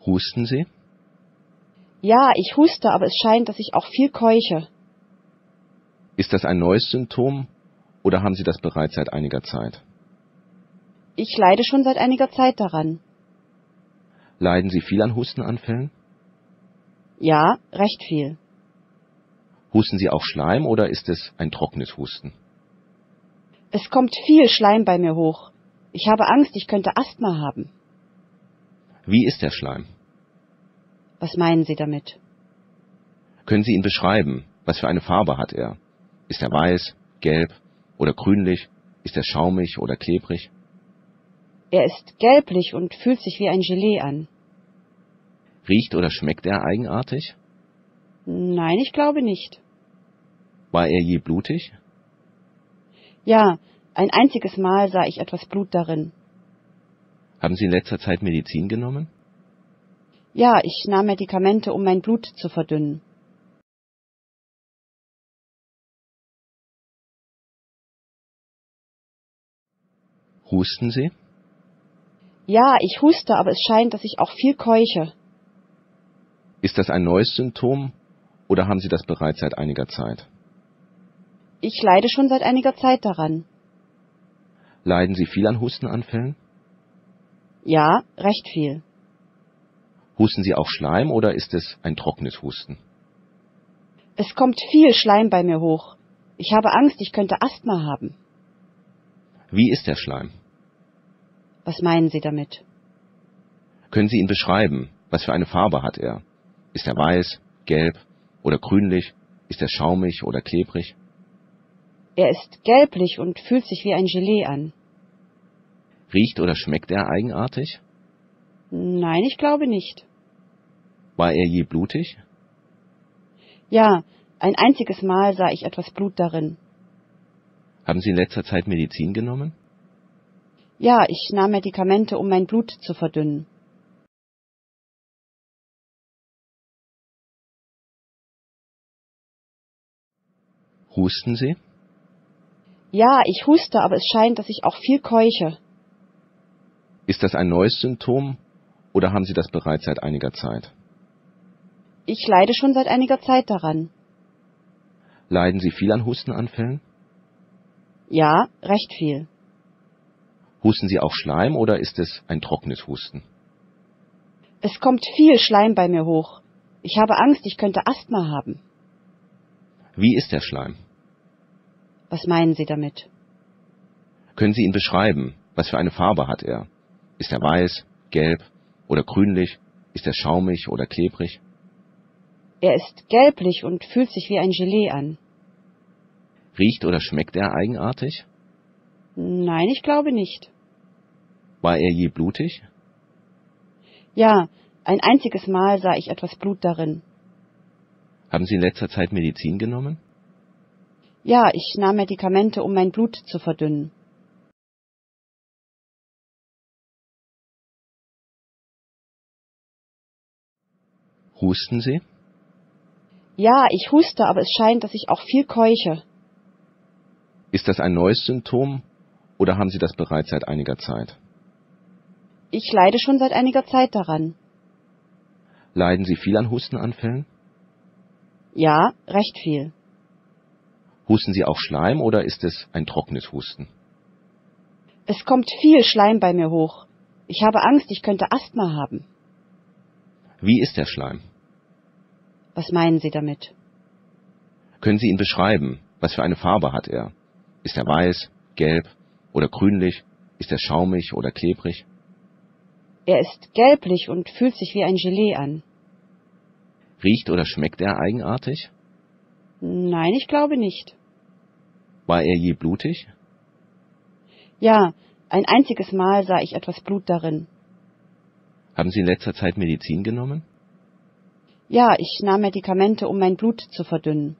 Husten Sie? Ja, ich huste, aber es scheint, dass ich auch viel keuche. Ist das ein neues Symptom oder haben Sie das bereits seit einiger Zeit? Ich leide schon seit einiger Zeit daran. Leiden Sie viel an Hustenanfällen? Ja, recht viel. Husten Sie auch Schleim oder ist es ein trockenes Husten? Es kommt viel Schleim bei mir hoch. Ich habe Angst, ich könnte Asthma haben. Wie ist der Schleim? Was meinen Sie damit? Können Sie ihn beschreiben? Was für eine Farbe hat er? Ist er weiß, gelb oder grünlich? Ist er schaumig oder klebrig? Er ist gelblich und fühlt sich wie ein Gelee an. Riecht oder schmeckt er eigenartig? Nein, ich glaube nicht. War er je blutig? Ja, ein einziges Mal sah ich etwas Blut darin. Haben Sie in letzter Zeit Medizin genommen? Ja, ich nahm Medikamente, um mein Blut zu verdünnen. Husten Sie? Ja, ich huste, aber es scheint, dass ich auch viel keuche. Ist das ein neues Symptom oder haben Sie das bereits seit einiger Zeit? Ich leide schon seit einiger Zeit daran. Leiden Sie viel an Hustenanfällen? Ja, recht viel. Husten Sie auch Schleim oder ist es ein trockenes Husten? Es kommt viel Schleim bei mir hoch. Ich habe Angst, ich könnte Asthma haben. Wie ist der Schleim? Was meinen Sie damit? Können Sie ihn beschreiben? Was für eine Farbe hat er? Ist er weiß, gelb oder grünlich? Ist er schaumig oder klebrig? Er ist gelblich und fühlt sich wie ein Gelee an. Riecht oder schmeckt er eigenartig? Nein, ich glaube nicht. War er je blutig? Ja, ein einziges Mal sah ich etwas Blut darin. Haben Sie in letzter Zeit Medizin genommen? Ja, ich nahm Medikamente, um mein Blut zu verdünnen. Husten Sie? Ja, ich huste, aber es scheint, dass ich auch viel keuche. Ist das ein neues Symptom oder haben Sie das bereits seit einiger Zeit? Ich leide schon seit einiger Zeit daran. Leiden Sie viel an Hustenanfällen? Ja, recht viel. Husten Sie auch Schleim oder ist es ein trockenes Husten? Es kommt viel Schleim bei mir hoch. Ich habe Angst, ich könnte Asthma haben. Wie ist der Schleim? Was meinen Sie damit? Können Sie ihn beschreiben? Was für eine Farbe hat er? Ist er weiß, gelb oder grünlich? Ist er schaumig oder klebrig? Er ist gelblich und fühlt sich wie ein Gelee an. Riecht oder schmeckt er eigenartig? Nein, ich glaube nicht. War er je blutig? Ja, ein einziges Mal sah ich etwas Blut darin. Haben Sie in letzter Zeit Medizin genommen? Ja, ich nahm Medikamente, um mein Blut zu verdünnen. Husten Sie? Ja, ich huste, aber es scheint, dass ich auch viel keuche. Ist das ein neues Symptom oder haben Sie das bereits seit einiger Zeit? Ich leide schon seit einiger Zeit daran. Leiden Sie viel an Hustenanfällen? Ja, recht viel. Husten Sie auch Schleim oder ist es ein trockenes Husten? Es kommt viel Schleim bei mir hoch. Ich habe Angst, ich könnte Asthma haben. Wie ist der Schleim? Was meinen Sie damit? Können Sie ihn beschreiben? Was für eine Farbe hat er? Ist er weiß, gelb oder grünlich? Ist er schaumig oder klebrig? Er ist gelblich und fühlt sich wie ein Gelee an. Riecht oder schmeckt er eigenartig? Nein, ich glaube nicht. War er je blutig? Ja, ein einziges Mal sah ich etwas Blut darin. Haben Sie in letzter Zeit Medizin genommen? Ja, ich nahm Medikamente, um mein Blut zu verdünnen.